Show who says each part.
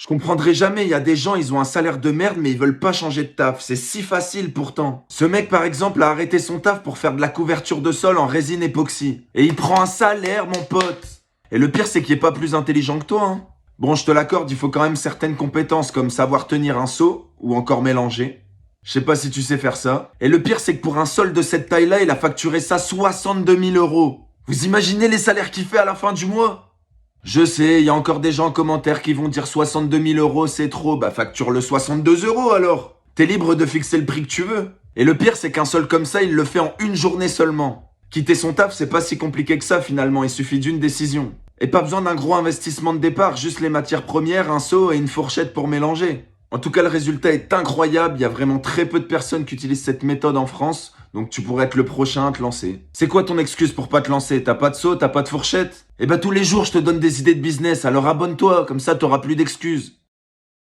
Speaker 1: Je comprendrai jamais, il y a des gens, ils ont un salaire de merde, mais ils veulent pas changer de taf. C'est si facile pourtant. Ce mec, par exemple, a arrêté son taf pour faire de la couverture de sol en résine époxy. Et il prend un salaire, mon pote. Et le pire, c'est qu'il est pas plus intelligent que toi, hein. Bon, je te l'accorde, il faut quand même certaines compétences comme savoir tenir un seau ou encore mélanger. Je sais pas si tu sais faire ça. Et le pire, c'est que pour un sol de cette taille-là, il a facturé ça 62 000 euros. Vous imaginez les salaires qu'il fait à la fin du mois? Je sais, il y a encore des gens en commentaire qui vont dire 62 000 euros, c'est trop. Bah facture-le 62 euros alors. T'es libre de fixer le prix que tu veux. Et le pire, c'est qu'un sol comme ça, il le fait en une journée seulement. Quitter son taf, c'est pas si compliqué que ça finalement, il suffit d'une décision. Et pas besoin d'un gros investissement de départ, juste les matières premières, un seau et une fourchette pour mélanger. En tout cas, le résultat est incroyable, il y a vraiment très peu de personnes qui utilisent cette méthode en France, donc tu pourrais être le prochain à te lancer. C'est quoi ton excuse pour pas te lancer? T'as pas de seau, t'as pas de fourchette? Eh ben tous les jours je te donne des idées de business, alors abonne-toi, comme ça t'auras plus d'excuses.